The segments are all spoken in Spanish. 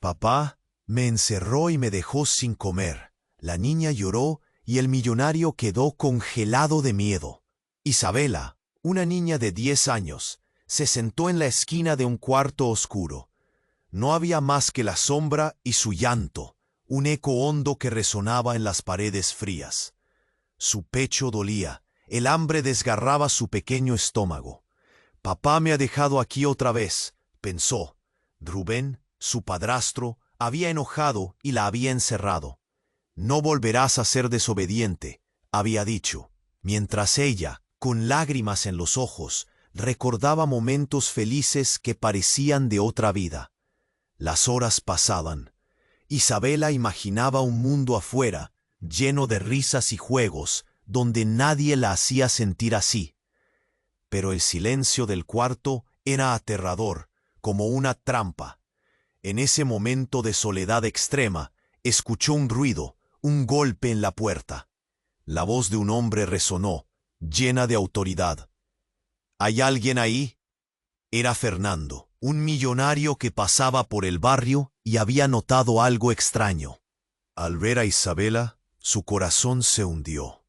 Papá me encerró y me dejó sin comer. La niña lloró y el millonario quedó congelado de miedo. Isabela, una niña de 10 años, se sentó en la esquina de un cuarto oscuro. No había más que la sombra y su llanto, un eco hondo que resonaba en las paredes frías. Su pecho dolía, el hambre desgarraba su pequeño estómago. Papá me ha dejado aquí otra vez, pensó. Rubén, su padrastro, había enojado y la había encerrado. No volverás a ser desobediente, había dicho, mientras ella, con lágrimas en los ojos, recordaba momentos felices que parecían de otra vida. Las horas pasaban. Isabela imaginaba un mundo afuera, lleno de risas y juegos, donde nadie la hacía sentir así. Pero el silencio del cuarto era aterrador, como una trampa. En ese momento de soledad extrema, escuchó un ruido, un golpe en la puerta. La voz de un hombre resonó, llena de autoridad. ¿Hay alguien ahí? Era Fernando, un millonario que pasaba por el barrio y había notado algo extraño. Al ver a Isabela, su corazón se hundió.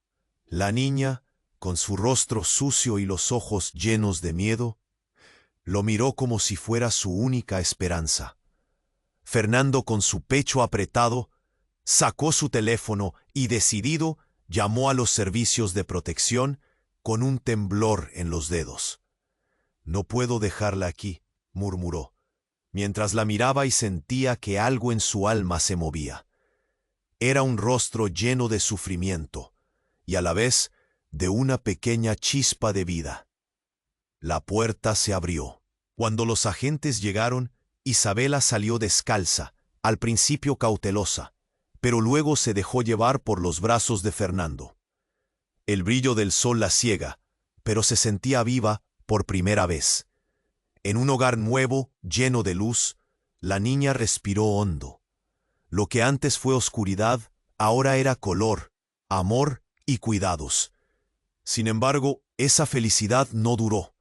La niña, con su rostro sucio y los ojos llenos de miedo, lo miró como si fuera su única esperanza. Fernando, con su pecho apretado, sacó su teléfono y, decidido, llamó a los servicios de protección con un temblor en los dedos. «No puedo dejarla aquí», murmuró, mientras la miraba y sentía que algo en su alma se movía. Era un rostro lleno de sufrimiento y a la vez de una pequeña chispa de vida. La puerta se abrió. Cuando los agentes llegaron, Isabela salió descalza, al principio cautelosa, pero luego se dejó llevar por los brazos de Fernando. El brillo del sol la ciega, pero se sentía viva por primera vez. En un hogar nuevo, lleno de luz, la niña respiró hondo. Lo que antes fue oscuridad, ahora era color, amor y cuidados. Sin embargo, esa felicidad no duró.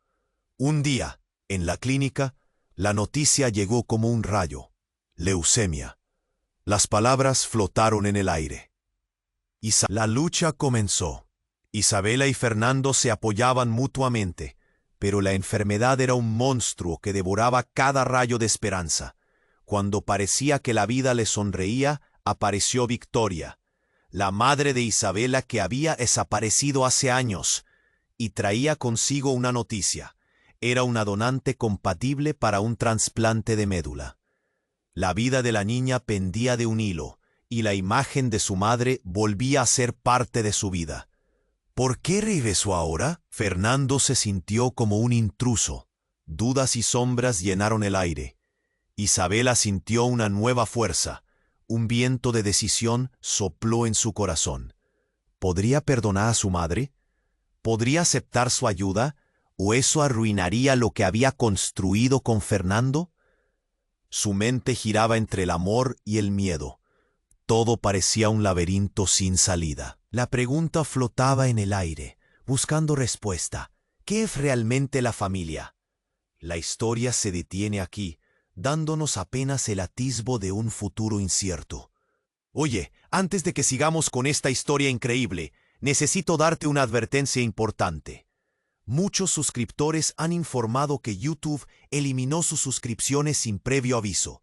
Un día, en la clínica, la noticia llegó como un rayo: leucemia. Las palabras flotaron en el aire. La lucha comenzó. Isabela y Fernando se apoyaban mutuamente, pero la enfermedad era un monstruo que devoraba cada rayo de esperanza. Cuando parecía que la vida le sonreía, apareció Victoria, la madre de Isabela, que había desaparecido hace años, y traía consigo una noticia. Era una donante compatible para un trasplante de médula. La vida de la niña pendía de un hilo, y la imagen de su madre volvía a ser parte de su vida. ¿Por qué regresó ahora? Fernando se sintió como un intruso. Dudas y sombras llenaron el aire. Isabela sintió una nueva fuerza. Un viento de decisión sopló en su corazón. ¿Podría perdonar a su madre? ¿Podría aceptar su ayuda? ¿O eso arruinaría lo que había construido con Fernando? Su mente giraba entre el amor y el miedo. Todo parecía un laberinto sin salida. La pregunta flotaba en el aire, buscando respuesta. ¿Qué es realmente la familia? La historia se detiene aquí, dándonos apenas el atisbo de un futuro incierto. Oye, antes de que sigamos con esta historia increíble, necesito darte una advertencia importante. Muchos suscriptores han informado que YouTube eliminó sus suscripciones sin previo aviso.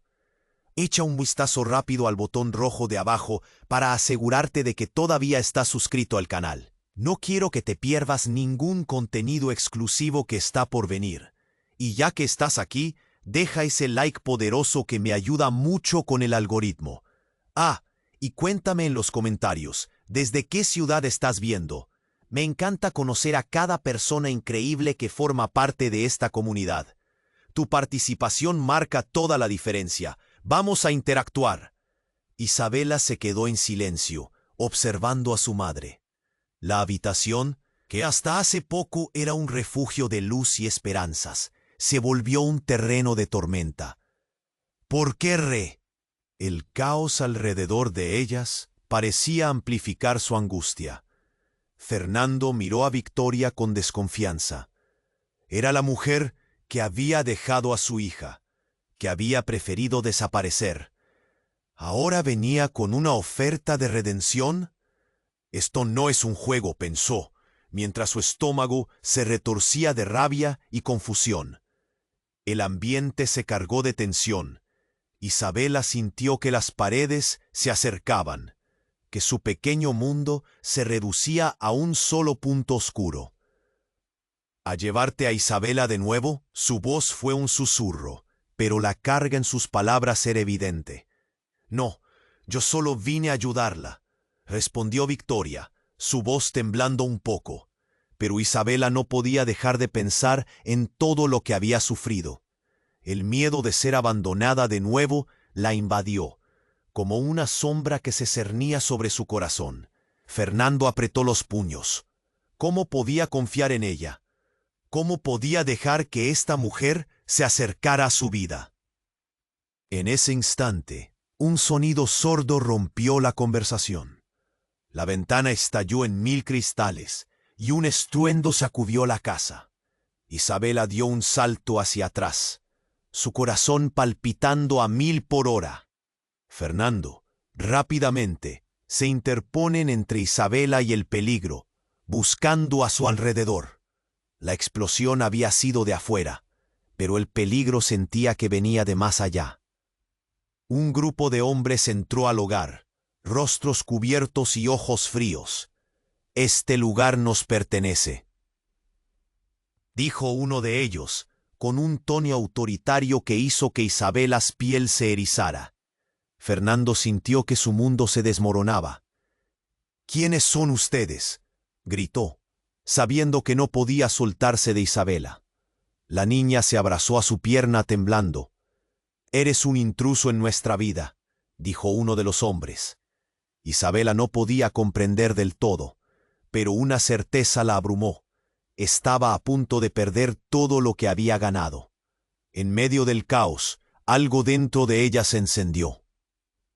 Echa un vistazo rápido al botón rojo de abajo para asegurarte de que todavía estás suscrito al canal. No quiero que te pierdas ningún contenido exclusivo que está por venir. Y ya que estás aquí, deja ese like poderoso que me ayuda mucho con el algoritmo. Y cuéntame en los comentarios, ¿desde qué ciudad estás viendo? Me encanta conocer a cada persona increíble que forma parte de esta comunidad. Tu participación marca toda la diferencia. Vamos a interactuar. Isabela se quedó en silencio, observando a su madre. La habitación, que hasta hace poco era un refugio de luz y esperanzas, se volvió un terreno de tormenta. ¿Por qué? El caos alrededor de ellas parecía amplificar su angustia. Fernando miró a Victoria con desconfianza. Era la mujer que había dejado a su hija, que había preferido desaparecer, ¿Ahora venía con una oferta de redención? Esto no es un juego, pensó, mientras su estómago se retorcía de rabia y confusión. El ambiente se cargó de tensión. Isabela sintió que las paredes se acercaban, que su pequeño mundo se reducía a un solo punto oscuro. ¿A llevarte a Isabela de nuevo? Su voz fue un susurro, pero la carga en sus palabras era evidente. No, yo solo vine a ayudarla, respondió Victoria, su voz temblando un poco. Pero Isabela no podía dejar de pensar en todo lo que había sufrido. El miedo de ser abandonada de nuevo la invadió, como una sombra que se cernía sobre su corazón. Fernando apretó los puños. ¿Cómo podía confiar en ella? ¿Cómo podía dejar que esta mujer se acercara a su vida? En ese instante, un sonido sordo rompió la conversación. La ventana estalló en 1000 cristales y un estruendo sacudió la casa. Isabela dio un salto hacia atrás, su corazón palpitando a 1000 por hora. Fernando, rápidamente, se interponen entre Isabela y el peligro, buscando a su alrededor. La explosión había sido de afuera, pero el peligro sentía que venía de más allá. Un grupo de hombres entró al hogar, rostros cubiertos y ojos fríos. «Este lugar nos pertenece», dijo uno de ellos, con un tono autoritario que hizo que Isabelas piel se erizara. Fernando sintió que su mundo se desmoronaba. «¿Quiénes son ustedes?», gritó, sabiendo que no podía soltarse de Isabela. La niña se abrazó a su pierna temblando. «Eres un intruso en nuestra vida», dijo uno de los hombres. Isabela no podía comprender del todo, pero una certeza la abrumó. Estaba a punto de perder todo lo que había ganado. En medio del caos, algo dentro de ella se encendió.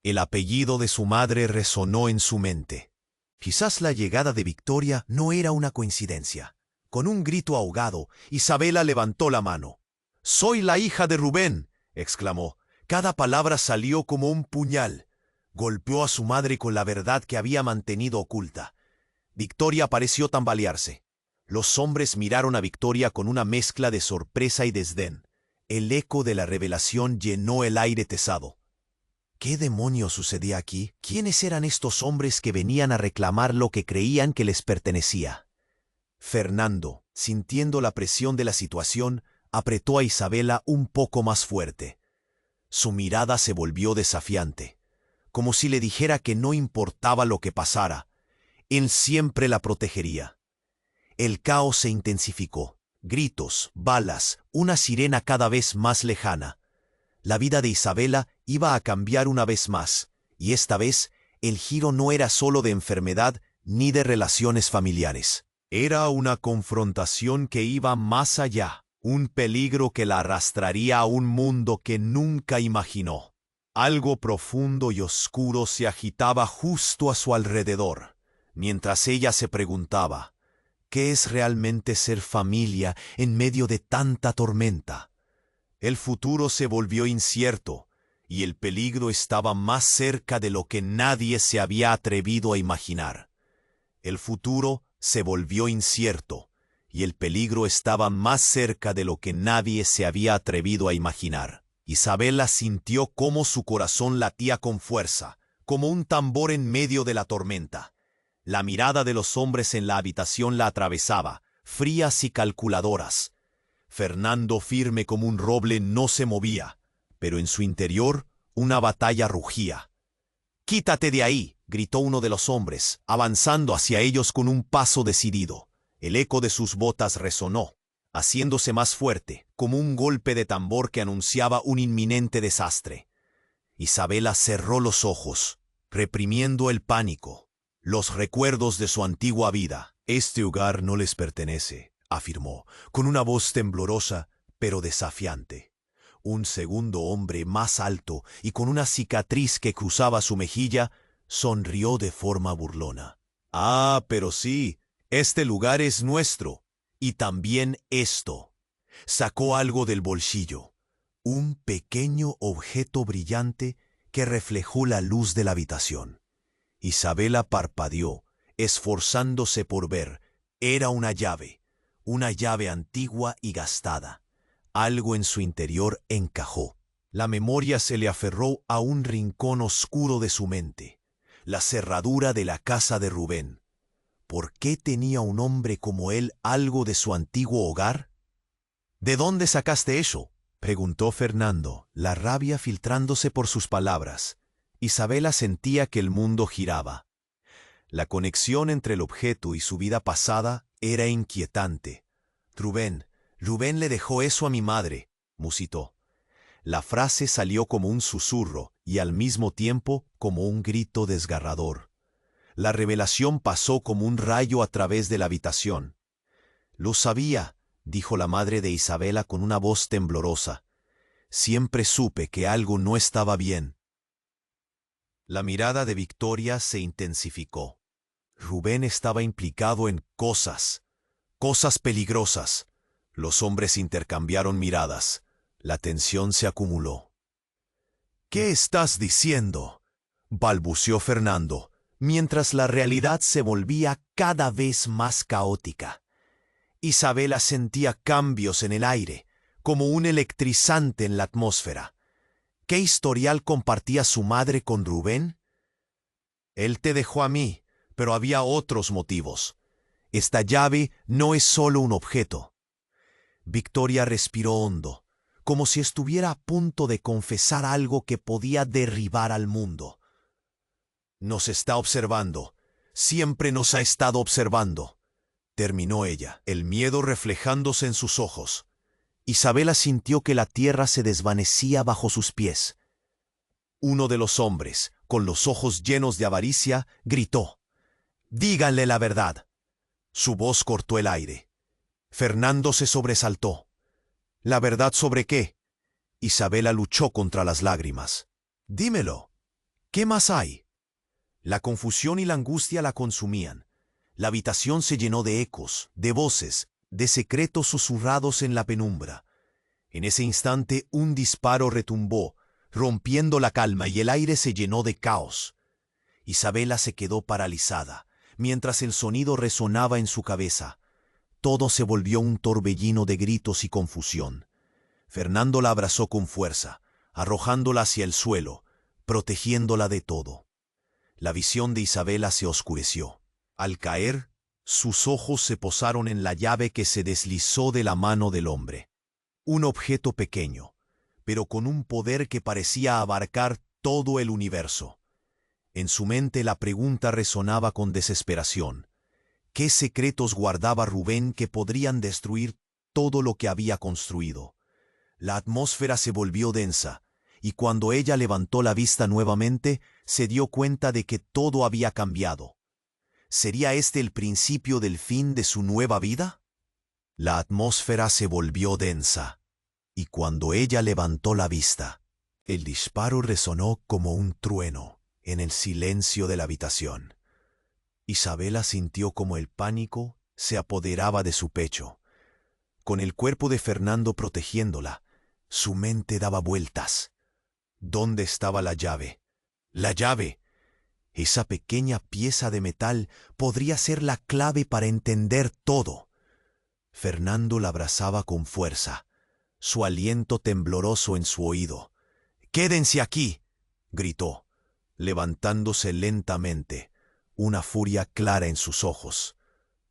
El apellido de su madre resonó en su mente. Quizás la llegada de Victoria no era una coincidencia. Con un grito ahogado, Isabela levantó la mano. «Soy la hija de Rubén», exclamó. Cada palabra salió como un puñal. Golpeó a su madre con la verdad que había mantenido oculta. Victoria pareció tambalearse. Los hombres miraron a Victoria con una mezcla de sorpresa y desdén. El eco de la revelación llenó el aire pesado. ¿Qué demonios sucedía aquí? ¿Quiénes eran estos hombres que venían a reclamar lo que creían que les pertenecía? Fernando, sintiendo la presión de la situación, apretó a Isabela un poco más fuerte. Su mirada se volvió desafiante, como si le dijera que no importaba lo que pasara, él siempre la protegería. El caos se intensificó. Gritos, balas, una sirena cada vez más lejana. La vida de Isabela iba a cambiar una vez más, y esta vez el giro no era solo de enfermedad ni de relaciones familiares. Era una confrontación que iba más allá, un peligro que la arrastraría a un mundo que nunca imaginó. Algo profundo y oscuro se agitaba justo a su alrededor, mientras ella se preguntaba, ¿qué es realmente ser familia en medio de tanta tormenta? El futuro se volvió incierto, y el peligro estaba más cerca de lo que nadie se había atrevido a imaginar. El futuro se volvió incierto, y el peligro estaba más cerca de lo que nadie se había atrevido a imaginar. Isabela sintió cómo su corazón latía con fuerza, como un tambor en medio de la tormenta. La mirada de los hombres en la habitación la atravesaba, frías y calculadoras. Fernando, firme como un roble, no se movía, pero en su interior una batalla rugía. «¡Quítate de ahí!», gritó uno de los hombres, avanzando hacia ellos con un paso decidido. El eco de sus botas resonó, haciéndose más fuerte, como un golpe de tambor que anunciaba un inminente desastre. Isabela cerró los ojos, reprimiendo el pánico, los recuerdos de su antigua vida. «Este hogar no les pertenece», afirmó, con una voz temblorosa, pero desafiante. Un segundo hombre más alto y con una cicatriz que cruzaba su mejilla, sonrió de forma burlona. «Ah, pero sí, este lugar es nuestro, y también esto». Sacó algo del bolsillo, un pequeño objeto brillante que reflejó la luz de la habitación. Isabela parpadeó, esforzándose por ver. Era una llave antigua y gastada. Algo en su interior encajó. La memoria se le aferró a un rincón oscuro de su mente. La cerradura de la casa de Rubén. ¿Por qué tenía un hombre como él algo de su antiguo hogar? ¿De dónde sacaste eso?, preguntó Fernando, la rabia filtrándose por sus palabras. Isabela sentía que el mundo giraba. La conexión entre el objeto y su vida pasada era inquietante. Rubén le dejó eso a mi madre, musitó. La frase salió como un susurro y al mismo tiempo como un grito desgarrador. La revelación pasó como un rayo a través de la habitación. Lo sabía, dijo la madre de Isabela con una voz temblorosa. Siempre supe que algo no estaba bien. La mirada de Victoria se intensificó. Rubén estaba implicado en cosas peligrosas. Los hombres intercambiaron miradas. La tensión se acumuló. ¿Qué estás diciendo?, balbuceó Fernando, mientras la realidad se volvía cada vez más caótica. Isabela sentía cambios en el aire, como un electrizante en la atmósfera. ¿Qué historial compartía su madre con Rubén? Él te dejó a mí, pero había otros motivos. Esta llave no es solo un objeto. Victoria respiró hondo, como si estuviera a punto de confesar algo que podía derribar al mundo. Nos está observando. Siempre nos ha estado observando, terminó ella, el miedo reflejándose en sus ojos. Isabela sintió que la tierra se desvanecía bajo sus pies. Uno de los hombres, con los ojos llenos de avaricia, gritó: «Díganle la verdad». Su voz cortó el aire. Fernando se sobresaltó. ¿La verdad sobre qué? Isabela luchó contra las lágrimas. «Dímelo. ¿Qué más hay?». La confusión y la angustia la consumían. La habitación se llenó de ecos, de voces, de secretos susurrados en la penumbra. En ese instante un disparo retumbó, rompiendo la calma, y el aire se llenó de caos. Isabela se quedó paralizada, mientras el sonido resonaba en su cabeza. Todo se volvió un torbellino de gritos y confusión. Fernando la abrazó con fuerza, arrojándola hacia el suelo, protegiéndola de todo. La visión de Isabela se oscureció. Al caer, sus ojos se posaron en la llave que se deslizó de la mano del hombre. Un objeto pequeño, pero con un poder que parecía abarcar todo el universo. En su mente la pregunta resonaba con desesperación. ¿Qué secretos guardaba Rubén que podrían destruir todo lo que había construido? La atmósfera se volvió densa, y cuando ella levantó la vista nuevamente, se dio cuenta de que todo había cambiado. ¿Sería este el principio del fin de su nueva vida? La atmósfera se volvió densa, y cuando ella levantó la vista, el disparo resonó como un trueno en el silencio de la habitación. Isabela sintió como el pánico se apoderaba de su pecho. Con el cuerpo de Fernando protegiéndola, su mente daba vueltas. ¿Dónde estaba la llave? ¡La llave! Esa pequeña pieza de metal podría ser la clave para entender todo. Fernando la abrazaba con fuerza, su aliento tembloroso en su oído. «¡Quédense aquí!», gritó, levantándose lentamente, una furia clara en sus ojos.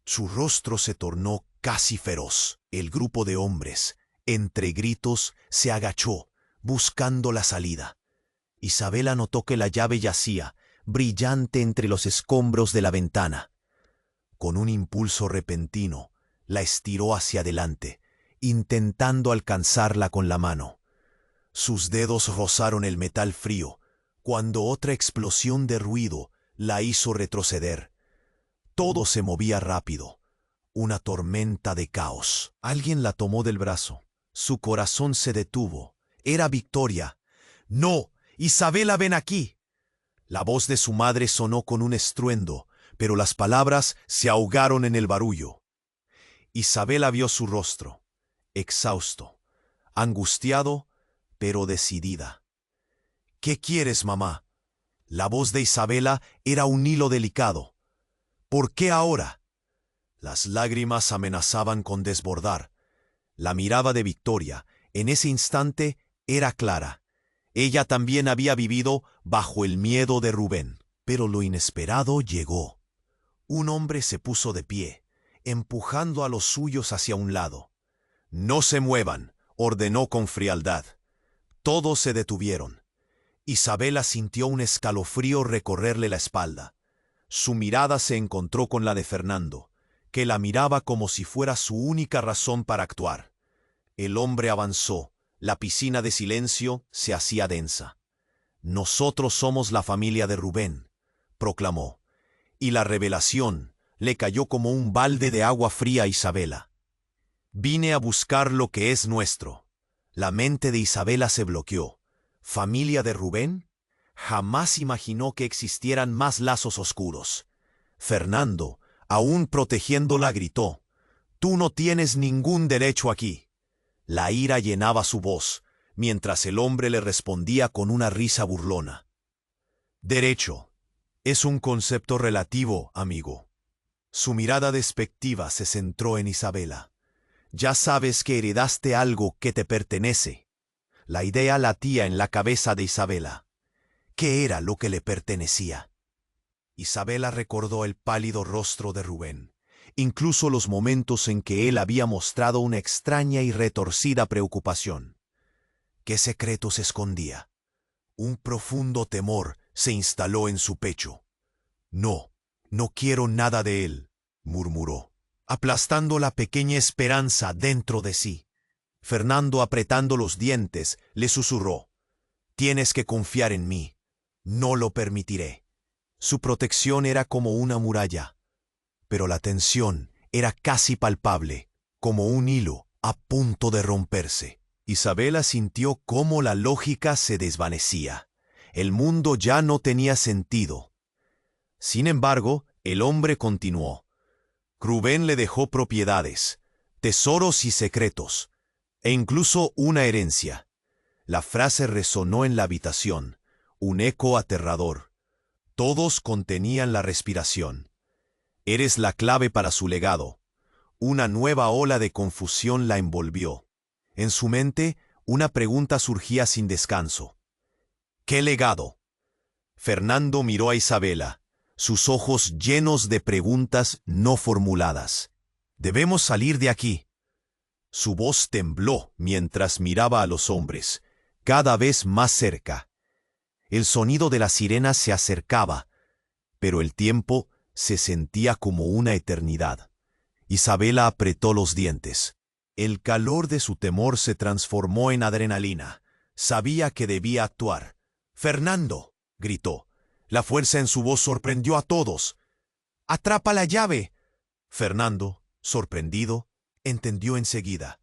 Su rostro se tornó casi feroz. El grupo de hombres, entre gritos, se agachó, buscando la salida. Isabela notó que la llave yacía, brillante entre los escombros de la ventana. Con un impulso repentino, la estiró hacia adelante, intentando alcanzarla con la mano. Sus dedos rozaron el metal frío, cuando otra explosión de ruido la hizo retroceder. Todo se movía rápido, una tormenta de caos. Alguien la tomó del brazo. Su corazón se detuvo. Era Victoria. «¡No! ¡Isabela, ven aquí!». La voz de su madre sonó con un estruendo, pero las palabras se ahogaron en el barullo. Isabela vio su rostro, exhausto, angustiado, pero decidida. ¿Qué quieres, mamá? La voz de Isabela era un hilo delicado. ¿Por qué ahora? Las lágrimas amenazaban con desbordar. La mirada de Victoria, en ese instante, era clara. Ella también había vivido bajo el miedo de Rubén. Pero lo inesperado llegó. Un hombre se puso de pie, empujando a los suyos hacia un lado. «No se muevan», ordenó con frialdad. Todos se detuvieron. Isabela sintió un escalofrío recorrerle la espalda. Su mirada se encontró con la de Fernando, que la miraba como si fuera su única razón para actuar. El hombre avanzó. La piscina de silencio se hacía densa. «Nosotros somos la familia de Rubén», proclamó, y la revelación le cayó como un balde de agua fría a Isabela. «Vine a buscar lo que es nuestro». La mente de Isabela se bloqueó. ¿Familia de Rubén? Jamás imaginó que existieran más lazos oscuros. Fernando, aún protegiéndola, gritó: «Tú no tienes ningún derecho aquí». La ira llenaba su voz, mientras el hombre le respondía con una risa burlona. «Derecho es un concepto relativo, amigo». Su mirada despectiva se centró en Isabela. «Ya sabes que heredaste algo que te pertenece». La idea latía en la cabeza de Isabela. ¿Qué era lo que le pertenecía? Isabela recordó el pálido rostro de Rubén, incluso los momentos en que él había mostrado una extraña y retorcida preocupación. ¿Qué secreto se escondía? Un profundo temor se instaló en su pecho. «No, no quiero nada de él», murmuró, aplastando la pequeña esperanza dentro de sí. Fernando, apretando los dientes, le susurró: «Tienes que confiar en mí. No lo permitiré». Su protección era como una muralla, pero la tensión era casi palpable, como un hilo a punto de romperse. Isabela sintió cómo la lógica se desvanecía. El mundo ya no tenía sentido. Sin embargo, el hombre continuó. «Rubén le dejó propiedades, tesoros y secretos, e incluso una herencia». La frase resonó en la habitación, un eco aterrador. Todos contenían la respiración. «Eres la clave para su legado». Una nueva ola de confusión la envolvió. En su mente, una pregunta surgía sin descanso. «¿Qué legado?». Fernando miró a Isabela, sus ojos llenos de preguntas no formuladas. «Debemos salir de aquí». Su voz tembló mientras miraba a los hombres, cada vez más cerca. El sonido de la sirena se acercaba, pero el tiempo se sentía como una eternidad. Isabela apretó los dientes. El calor de su temor se transformó en adrenalina. Sabía que debía actuar. «¡Fernando!», gritó. La fuerza en su voz sorprendió a todos. «¡Atrapa la llave!». Fernando, sorprendido, entendió enseguida.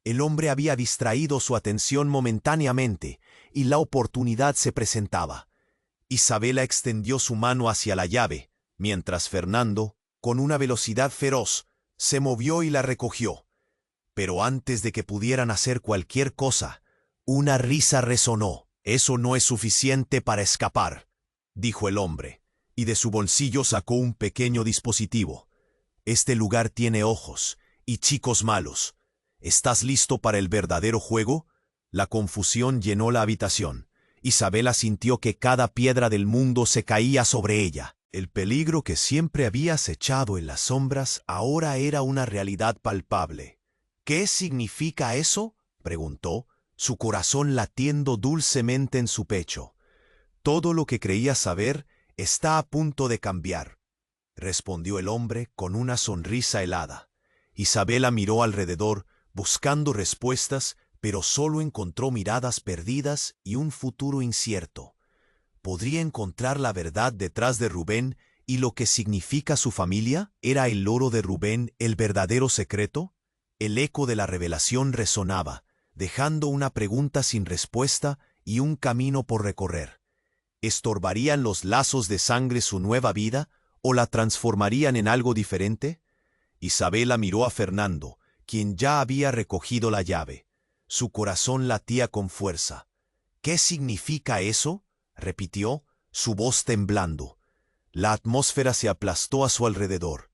El hombre había distraído su atención momentáneamente, y la oportunidad se presentaba. Isabela extendió su mano hacia la llave, mientras Fernando, con una velocidad feroz, se movió y la recogió. Pero antes de que pudieran hacer cualquier cosa, una risa resonó. «Eso no es suficiente para escapar», dijo el hombre, y de su bolsillo sacó un pequeño dispositivo. «Este lugar tiene ojos y chicos malos. ¿Estás listo para el verdadero juego?». La confusión llenó la habitación. Isabela sintió que cada piedra del mundo se caía sobre ella. El peligro que siempre había acechado en las sombras ahora era una realidad palpable. «¿Qué significa eso?», preguntó, su corazón latiendo dulcemente en su pecho. «Todo lo que creía saber está a punto de cambiar», respondió el hombre con una sonrisa helada. Isabela miró alrededor, buscando respuestas, pero solo encontró miradas perdidas y un futuro incierto. ¿Podría encontrar la verdad detrás de Rubén y lo que significa su familia? ¿Era el oro de Rubén el verdadero secreto? El eco de la revelación resonaba, dejando una pregunta sin respuesta y un camino por recorrer. ¿Estorbarían los lazos de sangre su nueva vida o la transformarían en algo diferente? Isabela miró a Fernando, quien ya había recogido la llave. Su corazón latía con fuerza. ¿Qué significa eso?, repitió, su voz temblando. La atmósfera se aplastó a su alrededor.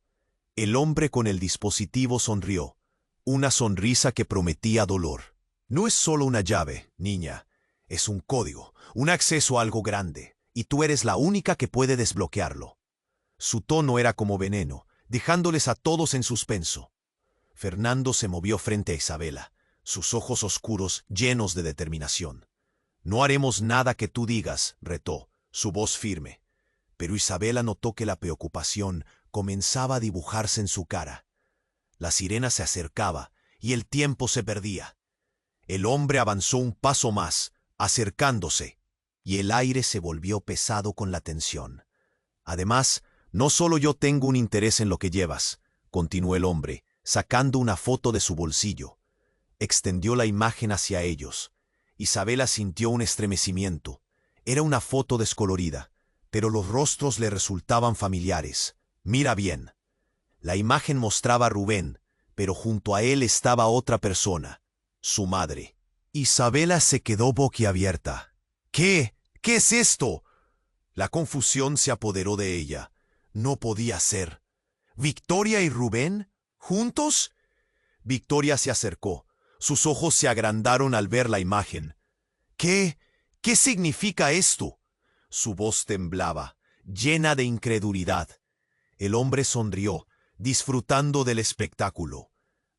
El hombre con el dispositivo sonrió, una sonrisa que prometía dolor. No es solo una llave, niña. Es un código, un acceso a algo grande, y tú eres la única que puede desbloquearlo. Su tono era como veneno, dejándoles a todos en suspenso. Fernando se movió frente a Isabela, sus ojos oscuros llenos de determinación. No haremos nada que tú digas, retó, su voz firme. Pero Isabela notó que la preocupación comenzaba a dibujarse en su cara. La sirena se acercaba y el tiempo se perdía. El hombre avanzó un paso más, acercándose, y el aire se volvió pesado con la tensión. Además, no solo yo tengo un interés en lo que llevas, continuó el hombre, sacando una foto de su bolsillo. Extendió la imagen hacia ellos. Isabela sintió un estremecimiento. Era una foto descolorida, pero los rostros le resultaban familiares. Mira bien. La imagen mostraba a Rubén, pero junto a él estaba otra persona, su madre. Isabela se quedó boquiabierta. ¿Qué? ¿Qué es esto? La confusión se apoderó de ella. No podía ser. ¿Victoria y Rubén? ¿Juntos? Victoria se acercó. Sus ojos se agrandaron al ver la imagen. ¿Qué? ¿Qué significa esto? Su voz temblaba, llena de incredulidad. El hombre sonrió, disfrutando del espectáculo.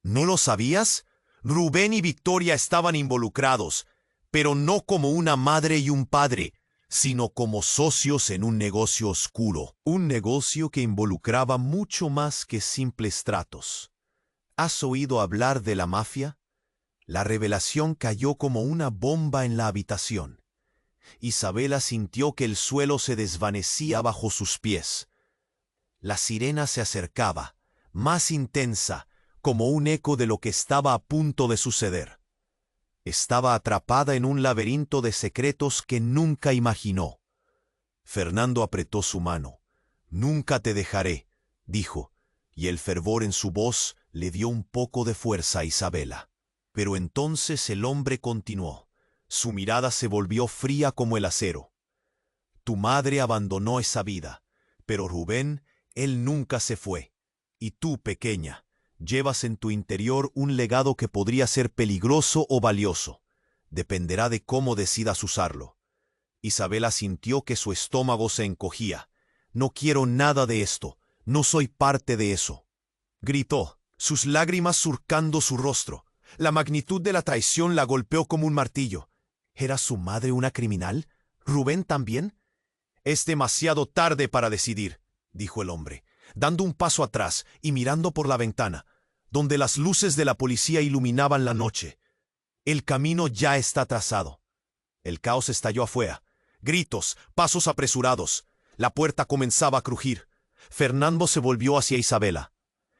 ¿No lo sabías? Rubén y Victoria estaban involucrados, pero no como una madre y un padre, sino como socios en un negocio oscuro, un negocio que involucraba mucho más que simples tratos. ¿Has oído hablar de la mafia? La revelación cayó como una bomba en la habitación. Isabela sintió que el suelo se desvanecía bajo sus pies. La sirena se acercaba, más intensa, como un eco de lo que estaba a punto de suceder. Estaba atrapada en un laberinto de secretos que nunca imaginó. Fernando apretó su mano. «Nunca te dejaré», dijo, y el fervor en su voz le dio un poco de fuerza a Isabela. Pero entonces el hombre continuó. Su mirada se volvió fría como el acero. «Tu madre abandonó esa vida, pero Rubén, él nunca se fue. Y tú, pequeña, llevas en tu interior un legado que podría ser peligroso o valioso. Dependerá de cómo decidas usarlo». Isabela sintió que su estómago se encogía. «No quiero nada de esto. No soy parte de eso», gritó, sus lágrimas surcando su rostro. La magnitud de la traición la golpeó como un martillo. ¿Era su madre una criminal? ¿Rubén también? «Es demasiado tarde para decidir», dijo el hombre, dando un paso atrás y mirando por la ventana, donde las luces de la policía iluminaban la noche. «El camino ya está trazado». El caos estalló afuera. Gritos, pasos apresurados. La puerta comenzaba a crujir. Fernando se volvió hacia Isabela.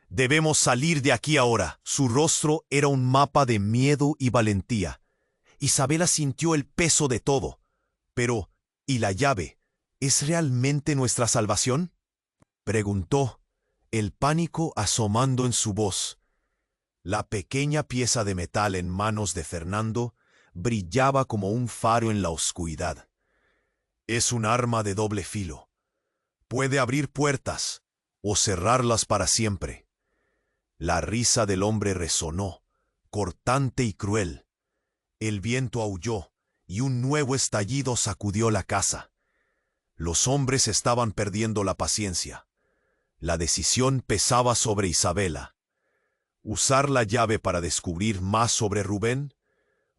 «Debemos salir de aquí ahora». Su rostro era un mapa de miedo y valentía. Isabela sintió el peso de todo. Pero, ¿y la llave? ¿Es realmente nuestra salvación?, preguntó, el pánico asomando en su voz. La pequeña pieza de metal en manos de Fernando brillaba como un faro en la oscuridad. «Es un arma de doble filo. Puede abrir puertas o cerrarlas para siempre». La risa del hombre resonó, cortante y cruel. El viento aulló y un nuevo estallido sacudió la casa. Los hombres estaban perdiendo la paciencia. La decisión pesaba sobre Isabela. ¿Usar la llave para descubrir más sobre Rubén?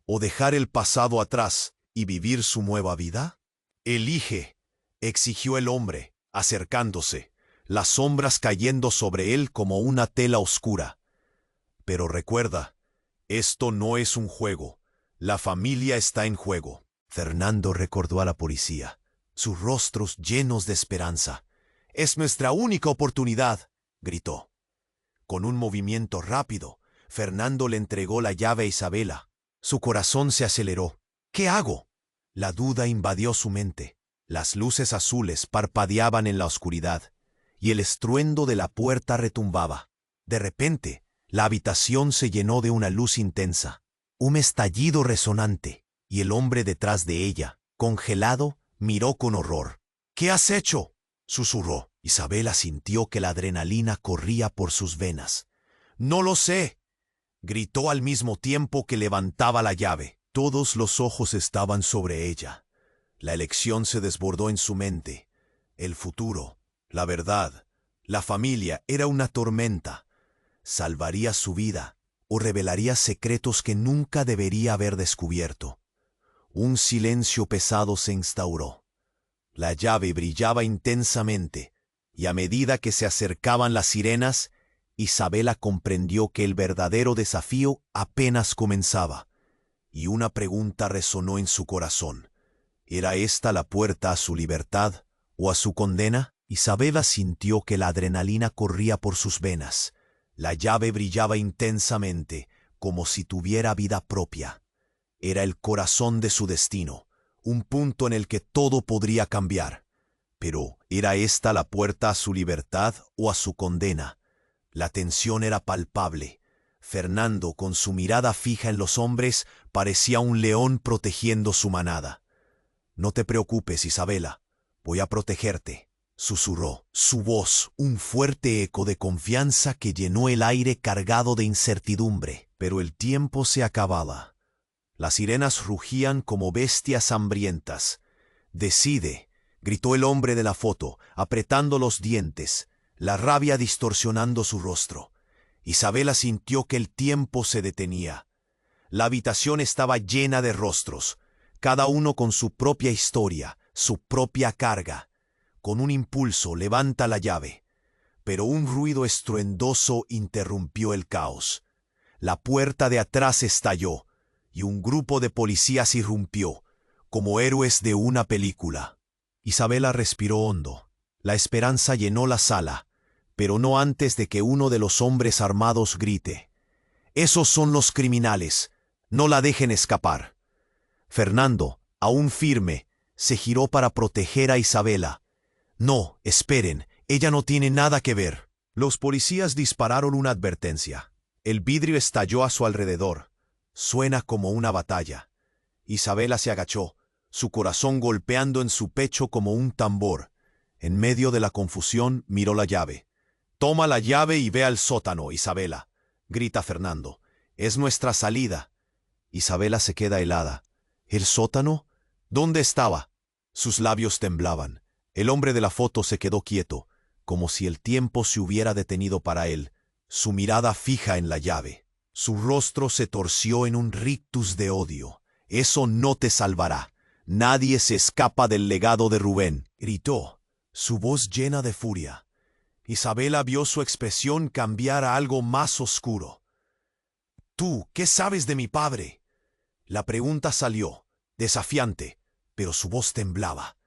¿O dejar el pasado atrás y vivir su nueva vida? «Elige», exigió el hombre, acercándose, las sombras cayendo sobre él como una tela oscura. «Pero recuerda, esto no es un juego. La familia está en juego». Fernando recordó a la policía, sus rostros llenos de esperanza. «Es nuestra única oportunidad», gritó. Con un movimiento rápido, Fernando le entregó la llave a Isabela. Su corazón se aceleró. «¿Qué hago?». La duda invadió su mente. Las luces azules parpadeaban en la oscuridad, y el estruendo de la puerta retumbaba. De repente, la habitación se llenó de una luz intensa, un estallido resonante, y el hombre detrás de ella, congelado, miró con horror. «¿Qué has hecho?», susurró. Isabela sintió que la adrenalina corría por sus venas. «No lo sé», gritó al mismo tiempo que levantaba la llave. Todos los ojos estaban sobre ella. La elección se desbordó en su mente. El futuro, la verdad, la familia era una tormenta. ¿Salvaría su vida o revelaría secretos que nunca debería haber descubierto? Un silencio pesado se instauró. La llave brillaba intensamente, y a medida que se acercaban las sirenas, Isabela comprendió que el verdadero desafío apenas comenzaba, y una pregunta resonó en su corazón. ¿Era esta la puerta a su libertad o a su condena? Isabela sintió que la adrenalina corría por sus venas. La llave brillaba intensamente, como si tuviera vida propia. Era el corazón de su destino, un punto en el que todo podría cambiar. Pero, ¿era esta la puerta a su libertad o a su condena? La tensión era palpable. Fernando, con su mirada fija en los hombres, parecía un león protegiendo su manada. «No te preocupes, Isabela, voy a protegerte», susurró. Su voz, un fuerte eco de confianza que llenó el aire cargado de incertidumbre. Pero el tiempo se acababa. Las sirenas rugían como bestias hambrientas. «Decide», gritó el hombre de la foto, apretando los dientes, la rabia distorsionando su rostro. Isabela sintió que el tiempo se detenía. La habitación estaba llena de rostros, cada uno con su propia historia, su propia carga. Con un impulso levanta la llave, pero un ruido estruendoso interrumpió el caos. La puerta de atrás estalló, y un grupo de policías irrumpió, como héroes de una película. Isabela respiró hondo. La esperanza llenó la sala, pero no antes de que uno de los hombres armados grite: «Esos son los criminales, no la dejen escapar». Fernando, aún firme, se giró para proteger a Isabela. «No, esperen, ella no tiene nada que ver». Los policías dispararon una advertencia. El vidrio estalló a su alrededor. Suena como una batalla. Isabela se agachó, su corazón golpeando en su pecho como un tambor. En medio de la confusión miró la llave. «Toma la llave y ve al sótano, Isabela», grita Fernando. «Es nuestra salida». Isabela se queda helada. ¿El sótano? ¿Dónde estaba? Sus labios temblaban. El hombre de la foto se quedó quieto, como si el tiempo se hubiera detenido para él, su mirada fija en la llave. Su rostro se torció en un rictus de odio. «Eso no te salvará. Nadie se escapa del legado de Rubén», gritó, su voz llena de furia. Isabela vio su expresión cambiar a algo más oscuro. «¿Tú qué sabes de mi padre?». La pregunta salió, desafiante, pero su voz temblaba.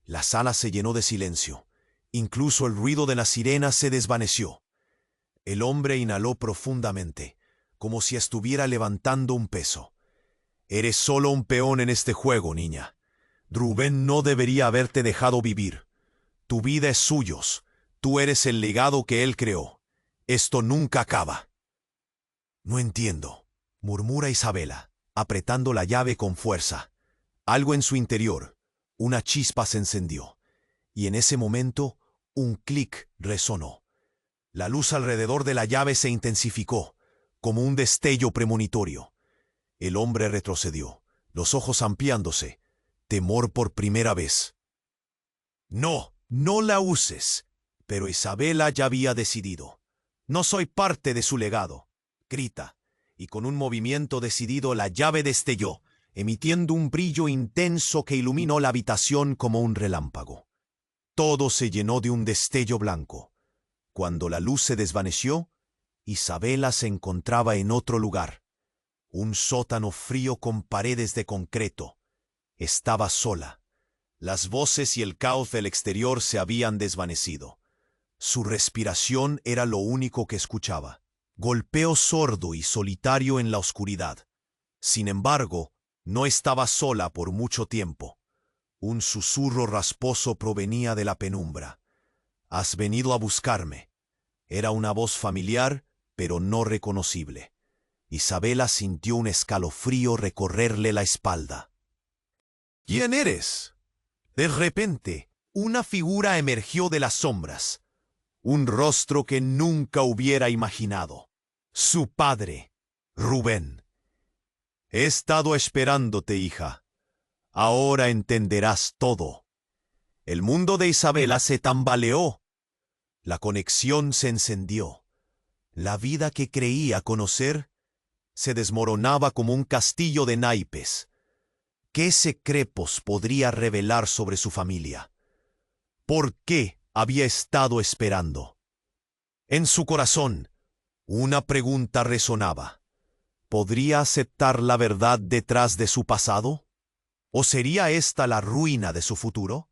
La sala se llenó de silencio. Incluso el ruido de las sirenas se desvaneció. El hombre inhaló profundamente, como si estuviera levantando un peso. «Eres solo un peón en este juego, niña. Rubén no debería haberte dejado vivir. Tu vida es suyo. Tú eres el legado que él creó. Esto nunca acaba». «No entiendo», murmura Isabela, apretando la llave con fuerza. Algo en su interior, una chispa se encendió, y en ese momento un clic resonó. La luz alrededor de la llave se intensificó, como un destello premonitorio. El hombre retrocedió, los ojos ampliándose, temor por primera vez. «No, no la uses». Pero Isabela ya había decidido. «No soy parte de su legado», grita, y con un movimiento decidido la llave destelló, emitiendo un brillo intenso que iluminó la habitación como un relámpago. Todo se llenó de un destello blanco. Cuando la luz se desvaneció, Isabela se encontraba en otro lugar. Un sótano frío con paredes de concreto. Estaba sola. Las voces y el caos del exterior se habían desvanecido. Su respiración era lo único que escuchaba. Golpeo sordo y solitario en la oscuridad. Sin embargo, no estaba sola por mucho tiempo. Un susurro rasposo provenía de la penumbra. «Has venido a buscarme». Era una voz familiar, pero no reconocible. Isabela sintió un escalofrío recorrerle la espalda. ¿Quién eres? De repente, una figura emergió de las sombras. Un rostro que nunca hubiera imaginado. Su padre, Rubén. He estado esperándote, hija. Ahora entenderás todo. El mundo de Isabela se tambaleó. La conexión se encendió. La vida que creía conocer se desmoronaba como un castillo de naipes. ¿Qué secretos podría revelar sobre su familia? ¿Por qué había estado esperando? En su corazón, una pregunta resonaba. ¿Podría aceptar la verdad detrás de su pasado? ¿O sería esta la ruina de su futuro?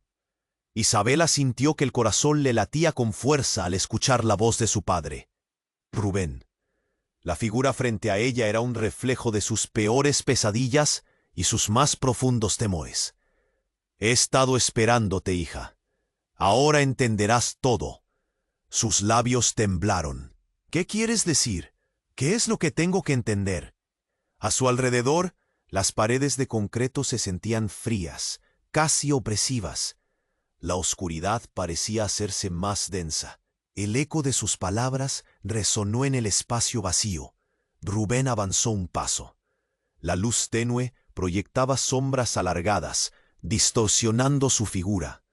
Isabela sintió que el corazón le latía con fuerza al escuchar la voz de su padre. Rubén. La figura frente a ella era un reflejo de sus peores pesadillas y sus más profundos temores. He estado esperándote, hija. Ahora entenderás todo. Sus labios temblaron. ¿Qué quieres decir? ¿Qué es lo que tengo que entender? A su alrededor, las paredes de concreto se sentían frías, casi opresivas. La oscuridad parecía hacerse más densa. El eco de sus palabras resonó en el espacio vacío. Rubén avanzó un paso. La luz tenue proyectaba sombras alargadas, distorsionando su figura.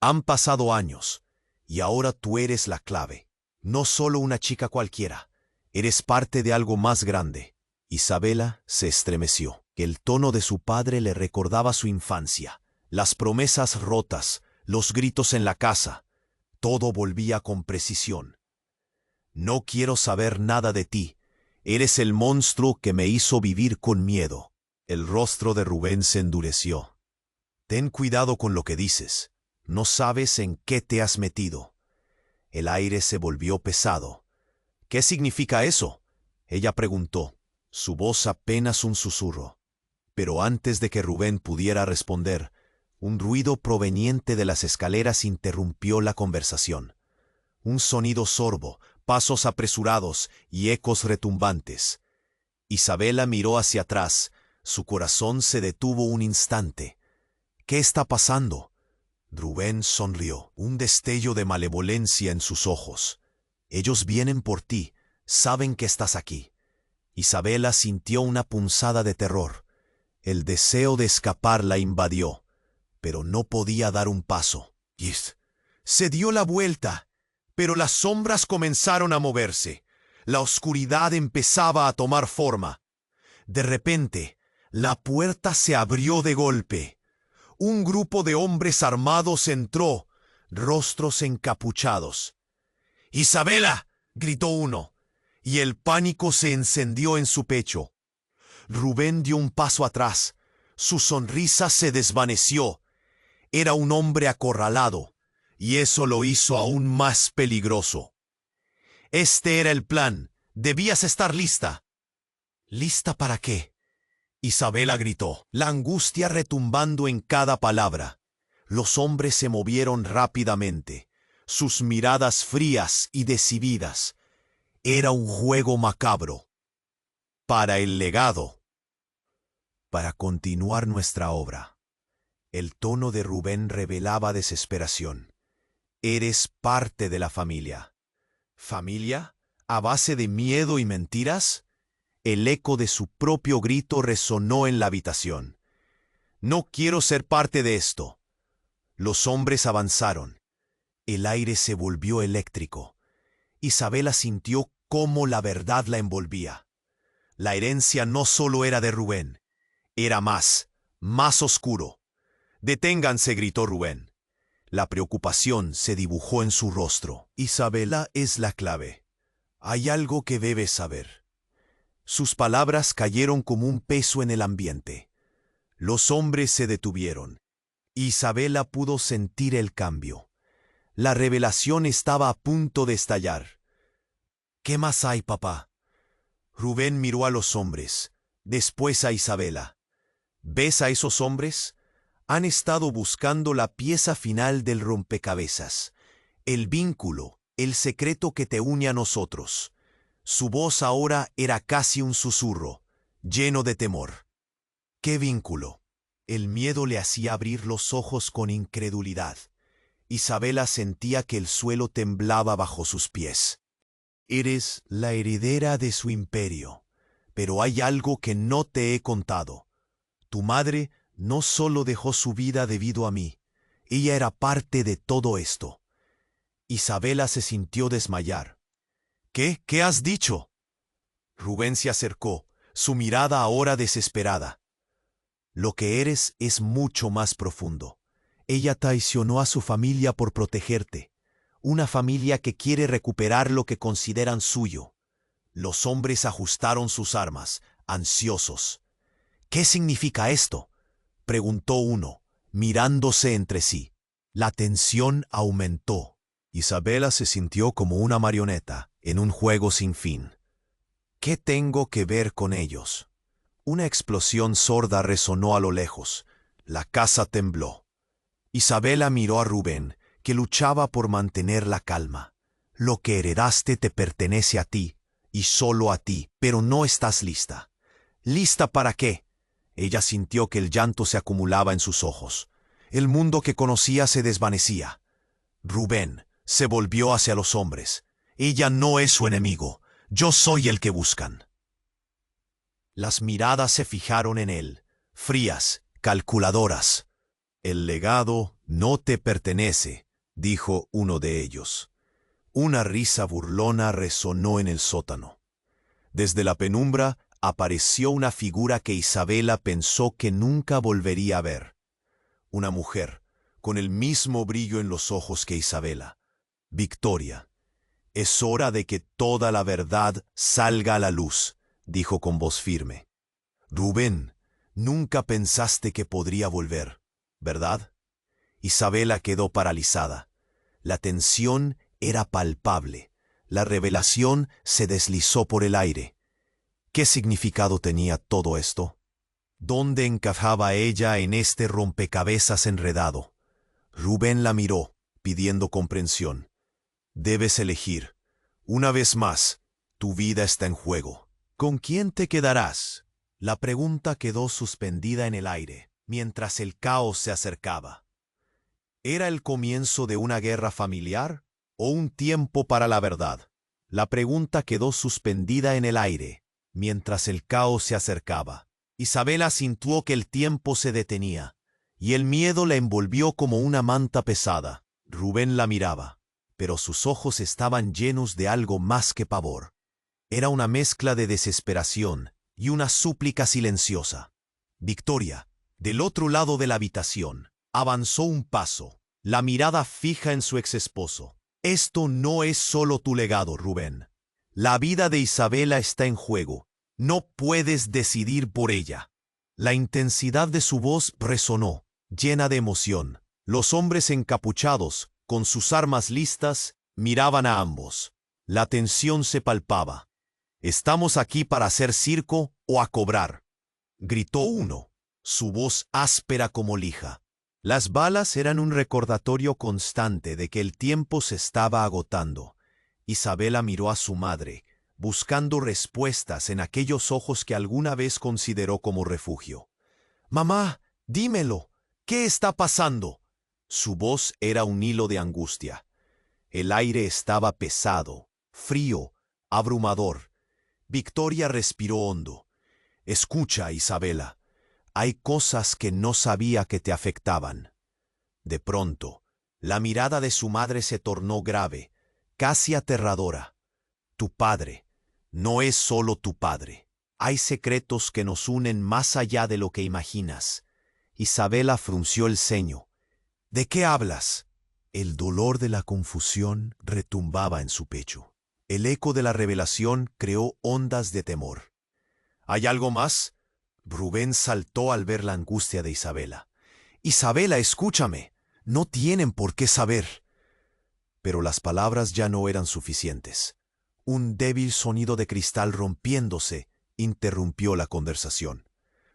Han pasado años, y ahora tú eres la clave. No solo una chica cualquiera, eres parte de algo más grande. Isabela se estremeció. El tono de su padre le recordaba su infancia, las promesas rotas, los gritos en la casa. Todo volvía con precisión. No quiero saber nada de ti. Eres el monstruo que me hizo vivir con miedo. El rostro de Rubén se endureció. Ten cuidado con lo que dices. No sabes en qué te has metido. El aire se volvió pesado. ¿Qué significa eso? Ella preguntó, su voz apenas un susurro. Pero antes de que Rubén pudiera responder, un ruido proveniente de las escaleras interrumpió la conversación. Un sonido sordo, pasos apresurados y ecos retumbantes. Isabela miró hacia atrás. Su corazón se detuvo un instante. ¿Qué está pasando? Rubén sonrió, un destello de malevolencia en sus ojos. Ellos vienen por ti, saben que estás aquí. Isabela sintió una punzada de terror. El deseo de escapar la invadió, pero no podía dar un paso. Se dio la vuelta, pero las sombras comenzaron a moverse. La oscuridad empezaba a tomar forma. De repente, la puerta se abrió de golpe. Un grupo de hombres armados entró, rostros encapuchados. ¡Isabela!, gritó uno, y el pánico se encendió en su pecho. Rubén dio un paso atrás. Su sonrisa se desvaneció. Era un hombre acorralado, y eso lo hizo aún más peligroso. Este era el plan. Debías estar lista. ¿Lista para qué? Isabela gritó, la angustia retumbando en cada palabra. Los hombres se movieron rápidamente, sus miradas frías y decididas. Era un juego macabro. Para el legado. Para continuar nuestra obra. El tono de Rubén revelaba desesperación. Eres parte de la familia. ¿Familia? ¿A base de miedo y mentiras? El eco de su propio grito resonó en la habitación. No quiero ser parte de esto. Los hombres avanzaron. El aire se volvió eléctrico. Isabela sintió cómo la verdad la envolvía. La herencia no solo era de Rubén, era más oscuro. «Deténganse», gritó Rubén. La preocupación se dibujó en su rostro. Isabela es la clave. Hay algo que debes saber. Sus palabras cayeron como un peso en el ambiente. Los hombres se detuvieron. Isabela pudo sentir el cambio. La revelación estaba a punto de estallar. ¿Qué más hay, papá? Rubén miró a los hombres, después a Isabela. ¿Ves a esos hombres? Han estado buscando la pieza final del rompecabezas, el vínculo, el secreto que te une a nosotros. Su voz ahora era casi un susurro, lleno de temor. ¡Qué vínculo! El miedo le hacía abrir los ojos con incredulidad. Isabela sentía que el suelo temblaba bajo sus pies. Eres la heredera de su imperio, pero hay algo que no te he contado. Tu madre no solo dejó su vida debido a mí, ella era parte de todo esto. Isabela se sintió desmayar. ¿Qué? ¿Qué has dicho? Rubén se acercó, su mirada ahora desesperada. Lo que eres es mucho más profundo. Ella traicionó a su familia por protegerte, una familia que quiere recuperar lo que consideran suyo. Los hombres ajustaron sus armas, ansiosos. ¿Qué significa esto?, preguntó uno, mirándose entre sí. La tensión aumentó. Isabela se sintió como una marioneta en un juego sin fin. ¿Qué tengo que ver con ellos? Una explosión sorda resonó a lo lejos. La casa tembló. Isabela miró a Rubén, que luchaba por mantener la calma. Lo que heredaste te pertenece a ti, y solo a ti, pero no estás lista. ¿Lista para qué? Ella sintió que el llanto se acumulaba en sus ojos. El mundo que conocía se desvanecía. Rubén se volvió hacia los hombres. Ella no es su enemigo. Yo soy el que buscan. Las miradas se fijaron en él, frías, calculadoras. El legado no te pertenece, dijo uno de ellos. Una risa burlona resonó en el sótano. Desde la penumbra apareció una figura que Isabela pensó que nunca volvería a ver. Una mujer, con el mismo brillo en los ojos que Isabela. Victoria. Es hora de que toda la verdad salga a la luz, dijo con voz firme. Rubén, nunca pensaste que podría volver, ¿verdad? Isabela quedó paralizada. La tensión era palpable. La revelación se deslizó por el aire. ¿Qué significado tenía todo esto? ¿Dónde encajaba ella en este rompecabezas enredado? Rubén la miró, pidiendo comprensión. Debes elegir. Una vez más, tu vida está en juego. ¿Con quién te quedarás? La pregunta quedó suspendida en el aire, mientras el caos se acercaba. ¿Era el comienzo de una guerra familiar o un tiempo para la verdad? La pregunta quedó suspendida en el aire, mientras el caos se acercaba. Isabela sintió que el tiempo se detenía, y el miedo la envolvió como una manta pesada. Rubén la miraba, pero sus ojos estaban llenos de algo más que pavor. Era una mezcla de desesperación y una súplica silenciosa. Victoria, del otro lado de la habitación, avanzó un paso, la mirada fija en su exesposo. Esto no es solo tu legado, Rubén. La vida de Isabela está en juego. No puedes decidir por ella. La intensidad de su voz resonó, llena de emoción. Los hombres encapuchados, con sus armas listas, miraban a ambos. La tensión se palpaba. «¿Estamos aquí para hacer circo o a cobrar?», gritó uno, su voz áspera como lija. Las balas eran un recordatorio constante de que el tiempo se estaba agotando. Isabela miró a su madre, buscando respuestas en aquellos ojos que alguna vez consideró como refugio. «Mamá, dímelo, ¿qué está pasando?». Su voz era un hilo de angustia. El aire estaba pesado, frío, abrumador. Victoria respiró hondo. «Escucha, Isabela, hay cosas que no sabía que te afectaban». De pronto, la mirada de su madre se tornó grave, casi aterradora. «Tu padre no es solo tu padre. Hay secretos que nos unen más allá de lo que imaginas». Isabela frunció el ceño. «¿De qué hablas?». El dolor de la confusión retumbaba en su pecho. El eco de la revelación creó ondas de temor. «¿Hay algo más?». Rubén saltó al ver la angustia de Isabela. «Isabela, escúchame. No tienen por qué saber». Pero las palabras ya no eran suficientes. Un débil sonido de cristal rompiéndose interrumpió la conversación.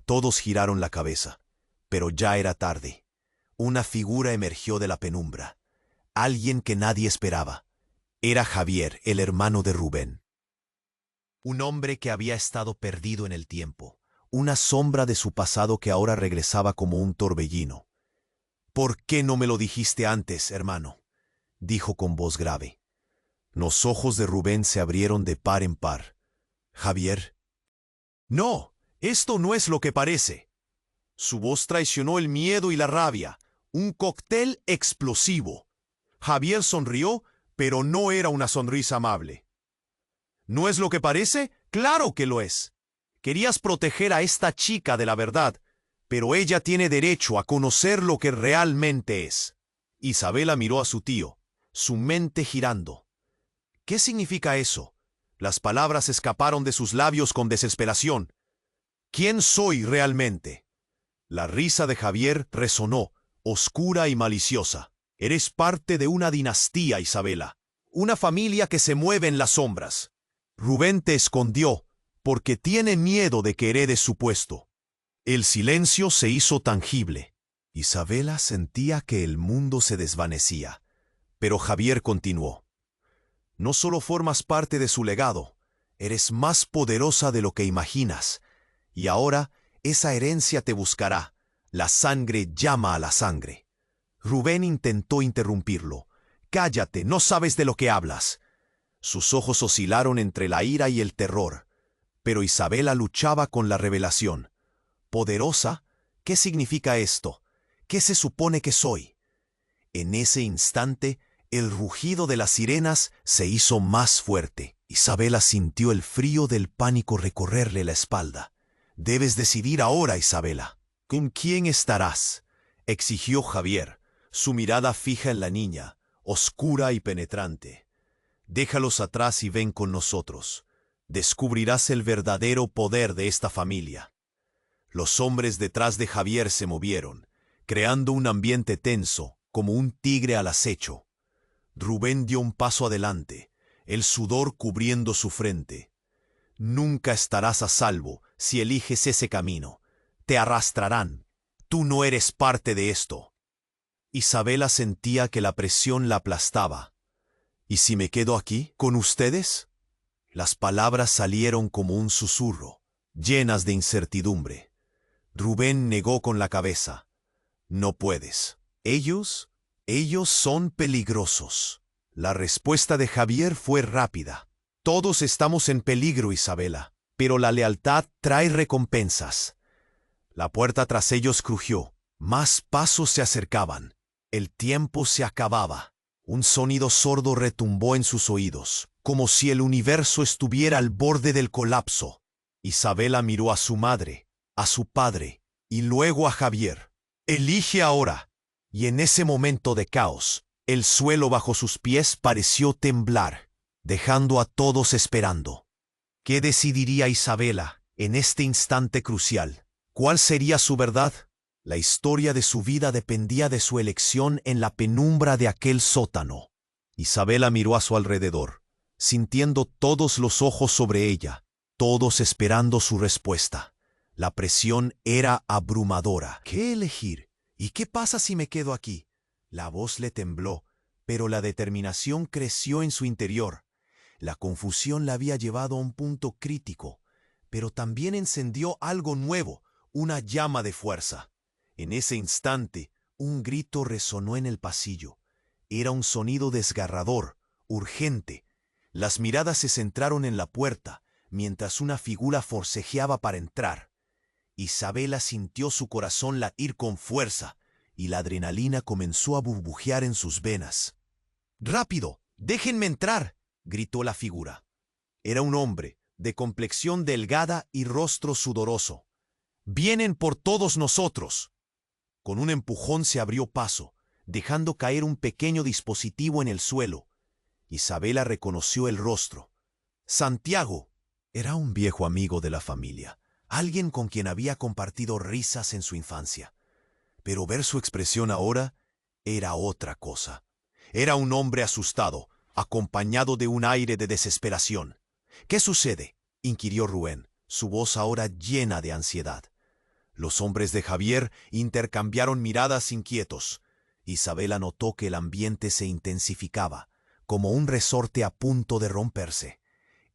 Todos giraron la cabeza, pero ya era tarde. Una figura emergió de la penumbra. Alguien que nadie esperaba. Era Javier, el hermano de Rubén. Un hombre que había estado perdido en el tiempo, una sombra de su pasado que ahora regresaba como un torbellino. «¿Por qué no me lo dijiste antes, hermano?», dijo con voz grave. Los ojos de Rubén se abrieron de par en par. «Javier». «No, esto no es lo que parece». Su voz traicionó el miedo y la rabia, un cóctel explosivo. Javier sonrió, pero no era una sonrisa amable. ¿No es lo que parece? ¡Claro que lo es! Querías proteger a esta chica de la verdad, pero ella tiene derecho a conocer lo que realmente es. Isabela miró a su tío, su mente girando. ¿Qué significa eso? Las palabras escaparon de sus labios con desesperación. ¿Quién soy realmente? La risa de Javier resonó, oscura y maliciosa. Eres parte de una dinastía, Isabela. Una familia que se mueve en las sombras. Rubén te escondió porque tiene miedo de que heredes su puesto. El silencio se hizo tangible. Isabela sentía que el mundo se desvanecía. Pero Javier continuó. No solo formas parte de su legado, eres más poderosa de lo que imaginas. Y ahora esa herencia te buscará. La sangre llama a la sangre. Rubén intentó interrumpirlo. Cállate, no sabes de lo que hablas. Sus ojos oscilaron entre la ira y el terror. Pero Isabela luchaba con la revelación. ¿Poderosa? ¿Qué significa esto? ¿Qué se supone que soy? En ese instante, el rugido de las sirenas se hizo más fuerte. Isabela sintió el frío del pánico recorrerle la espalda. Debes decidir ahora, Isabela. ¿Con quién estarás?, exigió Javier, su mirada fija en la niña, oscura y penetrante. Déjalos atrás y ven con nosotros. Descubrirás el verdadero poder de esta familia. Los hombres detrás de Javier se movieron, creando un ambiente tenso, como un tigre al acecho. Rubén dio un paso adelante, el sudor cubriendo su frente. Nunca estarás a salvo si eliges ese camino. Te arrastrarán. Tú no eres parte de esto. Isabela sentía que la presión la aplastaba. ¿Y si me quedo aquí, con ustedes? Las palabras salieron como un susurro, llenas de incertidumbre. Rubén negó con la cabeza. No puedes. Ellos son peligrosos. La respuesta de Javier fue rápida. Todos estamos en peligro, Isabela, pero la lealtad trae recompensas. La puerta tras ellos crujió. Más pasos se acercaban. El tiempo se acababa. Un sonido sordo retumbó en sus oídos, como si el universo estuviera al borde del colapso. Isabela miró a su madre, a su padre, y luego a Javier. Elige ahora. Y en ese momento de caos, el suelo bajo sus pies pareció temblar, dejando a todos esperando. ¿Qué decidiría Isabela en este instante crucial? ¿Cuál sería su verdad? La historia de su vida dependía de su elección en la penumbra de aquel sótano. Isabela miró a su alrededor, sintiendo todos los ojos sobre ella, todos esperando su respuesta. La presión era abrumadora. ¿Qué elegir? ¿Y qué pasa si me quedo aquí? La voz le tembló, pero la determinación creció en su interior. La confusión la había llevado a un punto crítico, pero también encendió algo nuevo, una llama de fuerza. En ese instante, un grito resonó en el pasillo. Era un sonido desgarrador, urgente. Las miradas se centraron en la puerta, mientras una figura forcejeaba para entrar. Isabela sintió su corazón latir con fuerza, y la adrenalina comenzó a burbujear en sus venas. «¡Rápido! ¡Déjenme entrar!», gritó la figura. Era un hombre, de complexión delgada y rostro sudoroso. «¡Vienen por todos nosotros!». Con un empujón se abrió paso, dejando caer un pequeño dispositivo en el suelo. Isabela reconoció el rostro. Santiago. Era un viejo amigo de la familia, alguien con quien había compartido risas en su infancia. Pero ver su expresión ahora era otra cosa. Era un hombre asustado, acompañado de un aire de desesperación. «¿Qué sucede?», inquirió Rubén, su voz ahora llena de ansiedad. Los hombres de Javier intercambiaron miradas inquietos. Isabela notó que el ambiente se intensificaba, como un resorte a punto de romperse.